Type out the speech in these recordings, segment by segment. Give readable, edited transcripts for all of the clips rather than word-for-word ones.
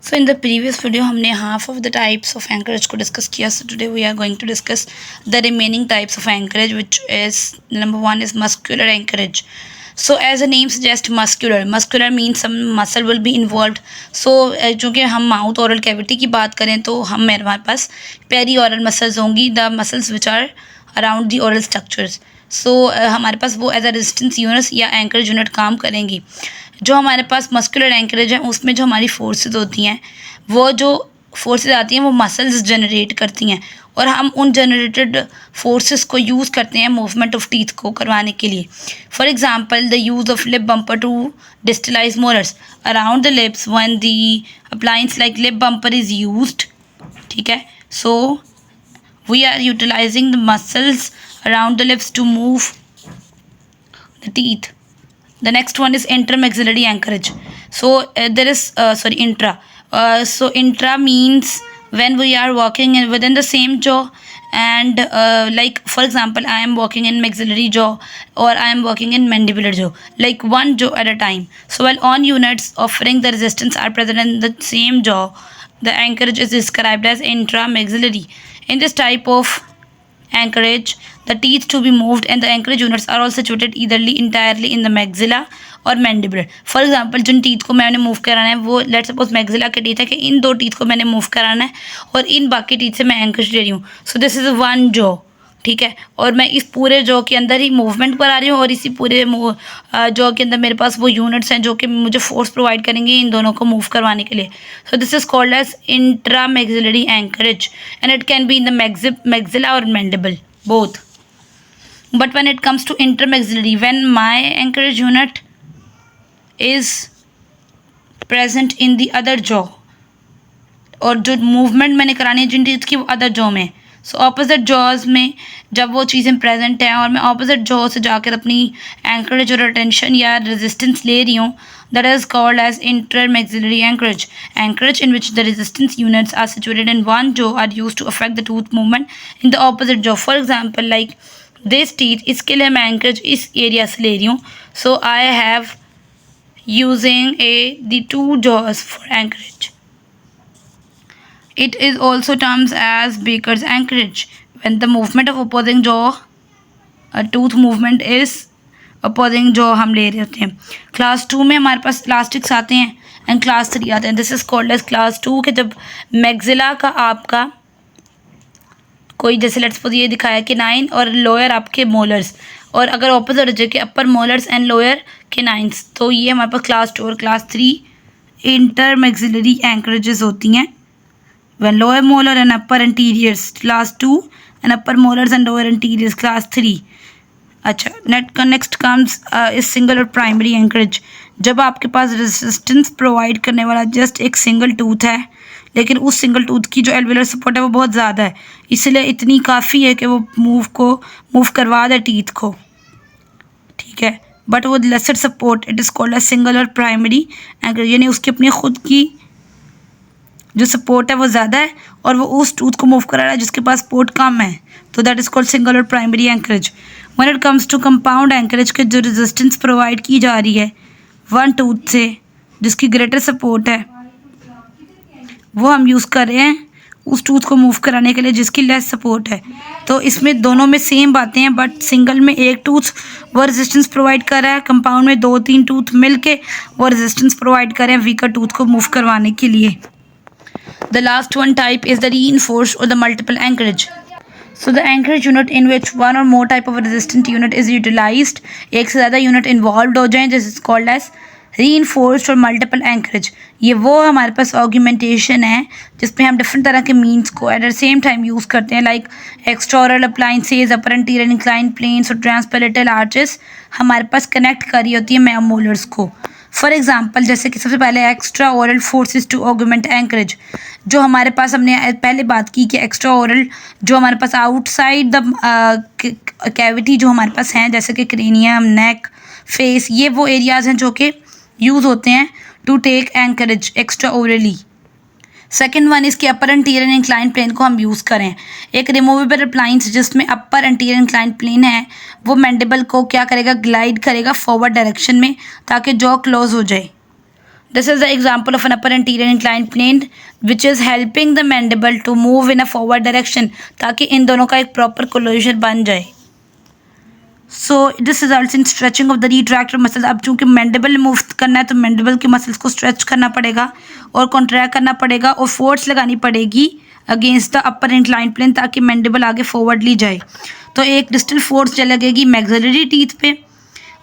So in the previous video हमने half of the types of anchorage को discuss किया. So today we are going to discuss the remaining types of anchorage, which is number one is muscular anchorage. So as the name suggests, muscular means some muscle will be involved. So चूँकि हम mouth oral cavity की बात करें तो हमारे पास perioral muscles होंगी, the muscles which are around the oral structures. So हमारे पास वो एज अ रेजिस्टेंस यूनिट या एंकरेज यूनिट काम करेंगी. जो हमारे पास मस्कुलर एंकरेज है उसमें जो हमारी फोर्सेस होती हैं, वो जो फोर्सेस आती हैं वो मसल्स जनरेट करती हैं और हम उन जनरेटेड फोर्सेस को यूज़ करते हैं मूवमेंट ऑफ टीथ को करवाने के लिए. For example the use of lip bumper to distalise molars around the lips when the appliance like lip bumper is used. ठीक है, so we are utilizing the muscles around the lips to move the teeth. The next one is intermaxillary anchorage. So there is intra. So intra means when we are walking in within the same jaw, and like for example I am walking in maxillary jaw or I am walking in mandibular jaw, like one jaw at a time. So while on units offering the resistance are present in the same jaw, the anchorage is described as intramaxillary. In this type of anchorage, the teeth to be moved and the anchorage units are all situated eitherly entirely in the maxilla और mandibular. For example जिन teeth को मैंने move कराना है वो let suppose maxilla के teeth है कि इन दो टीथ को मैंने मूव कराना है और इन बाकी टीथ से मैं एंकरेज ले रही हूँ. So this is one jaw. ठीक है, और मैं इस पूरे जॉ के अंदर ही मूवमेंट करा रही हूँ और इसी पूरे जॉ के अंदर मेरे पास वो यूनिट्स हैं जो कि मुझे फोर्स प्रोवाइड करेंगे इन दोनों को मूव करवाने के लिए. So this is called as intramaxillary anchorage and it can be in the maxilla और mandible both. But when it comes to intermaxillary, when my anchorage unit is present in the other jaw और जो movement मैंने करानी है जिन teeth की वो other jaw में. So opposite jaws में जब वो चीज़ें प्रेजेंट हैं और मैं ऑपोजिट जॉ से जाकर अपनी एंकरेज और अटेंशन या रेजिस्टेंस ले रही हूँ, that is called as intermaxillary anchorage. Anchorage in which the resistance units are situated in one jaw are use to affect the tooth movement in the opposite jaw. For example like this teeth, इसके लिए मैं encourage इस area से ले रही हूँ. So I have using the two jaws for anchorage. It is also termed as Baker's anchorage when the movement of opposing jaw, a tooth movement is opposing jaw हम ले रहे होते हैं. क्लास 2 में हमारे पास प्लास्टिक्स आते हैं एंड क्लास 3 आते हैं. This is called as class 2 के जब मैक्सिला का आपका कोई जैसे लेट्स सपोज ये दिखाया कि 9 और लोअर आपके मोलर्स, और अगर ऑपोजिट हो जाए कि अपर मोलर्स एंड लोअर के 9, तो ये हमारे पास क्लास 2 और क्लास 3 इंटरमैक्सिलरी एंकरेजेस होती हैं. When lower molar and upper anteriors class 2 and upper molars and lower anteriors class 3. अच्छा, next comes is single और primary anchorage. जब आपके पास रेजिस्टेंस प्रोवाइड करने वाला जस्ट एक सिंगल टूथ है लेकिन उस सिंगल टूथ की जो एल्विलर सपोर्ट है वो बहुत ज़्यादा है, इसलिए इतनी काफ़ी है कि वो मूव करवा दे टीथ को. ठीक है, बट वो lesser support, it is called as single और प्राइमरी एंकरेज, यानी उसकी अपनी खुद की जो सपोर्ट है वो ज़्यादा है और वो उस टूथ को मूव करा रहा है जिसके पास सपोर्ट कम है, तो दैट इज़ कॉल्ड सिंगल और primary anchorage. When it comes to compound anchorage के जो रेजिस्टेंस प्रोवाइड की जा रही है वन टूथ से जिसकी ग्रेटर सपोर्ट है वो हम यूज़ कर रहे हैं उस टूथ को मूव कराने के लिए जिसकी लेस सपोर्ट है. तो इसमें दोनों में सेम बातें हैं, बट सिंगल में एक टूथ वो रेजिस्टेंस प्रोवाइड कर रहा है, कंपाउंड में 2-3 टूथ मिल के वो रेजिस्टेंस प्रोवाइड कर रहे हैं वीकर टूथ को मूव करवाने के लिए. The last one type is the reinforced or the multiple anchorage. So the anchorage unit in which one or more type of resistant unit is utilized, एक से ज़्यादा यूनिट इन्वॉल्व हो जाएं, this is called as reinforced और multiple anchorage. ये वो हमारे पास augmentation है जिसमें हम डिफरेंट तरह के मीन्स को at the same time use करते हैं, लाइक एक्स्ट्राओरल अप्लायंसेज, अपर एंटीरियर इंक्लाइन प्लेन्स और ट्रांसपैरेटल आर्चेस हमारे पास कनेक्ट करी होती है मैमोलर्स को. फॉर एग्जाम्पल जैसे कि सबसे पहले extra oral forces to augment anchorage, जो हमारे पास हमने पहले बात की कि एक्स्ट्रा ओरल जो हमारे पास आउटसाइड द कैविटी जो हमारे पास हैं जैसे कि क्रेनियम, नेक, फेस, ये वो एरियाज़ हैं जो कि यूज़ होते हैं to take anchorage extra orally. Second one इसके अपर एंटीरियर इंक्लाइन प्लेन को हम यूज़ करें. एक रिमूवेबल अप्लायंस जिसमें अपर एंटीरियर इंक्लाइन प्लेन है वो मैंडिबल को क्या करेगा, ग्लाइड करेगा फॉरवर्ड डायरेक्शन में ताकि जॉ क्लोज हो जाए. This is the example of an upper anterior inclined plane which is helping the mandible to move in a forward direction ताकि इन दोनों का एक proper collision बन जाए. So this results in stretching of the retractor muscles. अब चूंकि mandible move करना है तो mandible के muscles को stretch करना पड़ेगा और contract करना पड़ेगा और force लगानी पड़ेगी against the upper inclined plane ताकि mandible आगे forward ली जाए. तो एक distal force लगेगी maxillary teeth पे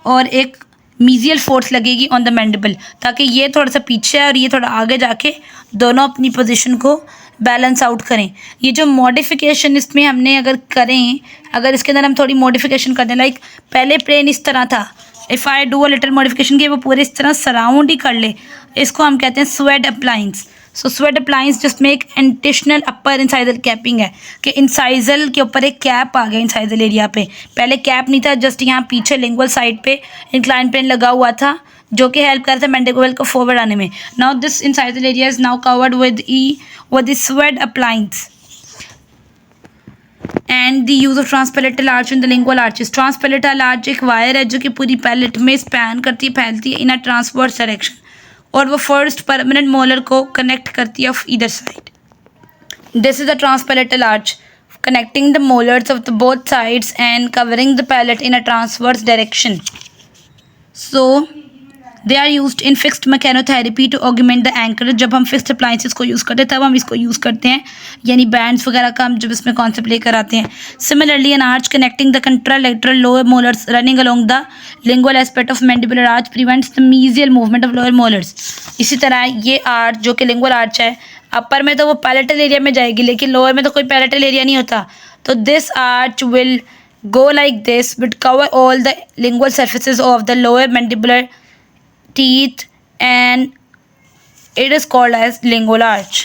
और एक मीजियल फोर्स लगेगी ऑन द मैंडिबल ताकि ये थोड़ा सा पीछे है और ये थोड़ा आगे जाके दोनों अपनी पोजीशन को बैलेंस आउट करें. ये जो मॉडिफिकेशन इसमें हमने अगर करें, अगर इसके अंदर हम थोड़ी मॉडिफिकेशन कर दें, लाइक पहले प्लेन इस तरह था, if I do a little modification कि वो पूरे इस तरह सराउंड ही कर ले, इसको हम कहते हैं स्वेड अप्लायंस. सो स्वेड अप्लायंस जिसमें एक एडिशनल अपर इंसाइजल कैपिंग है कि इंसाइजल के ऊपर एक कैप आ गया इंसाइजल एरिया पे. पहले कैप नहीं था, जस्ट यहाँ पीछे लिंगुअल साइड पे इंक्लाइन प्लेन लगा हुआ था जो कि हेल्प कर रहा था मैंडिबल को फॉरवर्ड आने में. Now this incisal area is now covered with Sved appliance and the use of transpalatal arch in the lingual arches. Transpalatal arch एक वायर है जो कि पूरी पैलेट में स्पैन करती है, फैलती है इन अ ट्रांसवर्स डायरेक्शन और वो फर्स्ट परमानेंट मोलर को कनेक्ट करती है of either side. This is the transpalatal arch connecting the molars of the both sides and covering the palate in a transverse direction. So they are used in fixed mechanotherapy to augment the anchorage. जब हम fixed appliances को use करते हैं तब हम इसको use करते हैं, यानी बैंड्स वगैरह का हम जब इसमें कॉन्सेप्ट लेकर आते हैं. Similarly an arch connecting the contralateral lower molars running along the lingual aspect of mandibular arch prevents the mesial movement of lower molars. इसी तरह ये आर्च जो कि लिंगुअल आर्च है, अपर में तो वो पैलेटल एरिया में जाएगी लेकिन लोअर में तो कोई पैलेटल एरिया नहीं होता, तो this arch will go like this, would cover all the lingual surfaces of the lower mandibular teeth and it is called as lingual arch.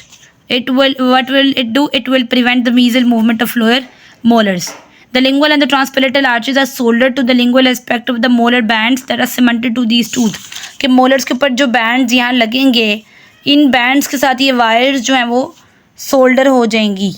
What will it do? It will prevent the mesial movement of lower molars. The lingual and the transpalatal arches are soldered to the lingual aspect of the molar bands that are cemented to these tooth. कि molars के ऊपर जो bands यहाँ लगेंगे, इन bands के साथ ये wires जो हैं वो solder हो जाएंगी.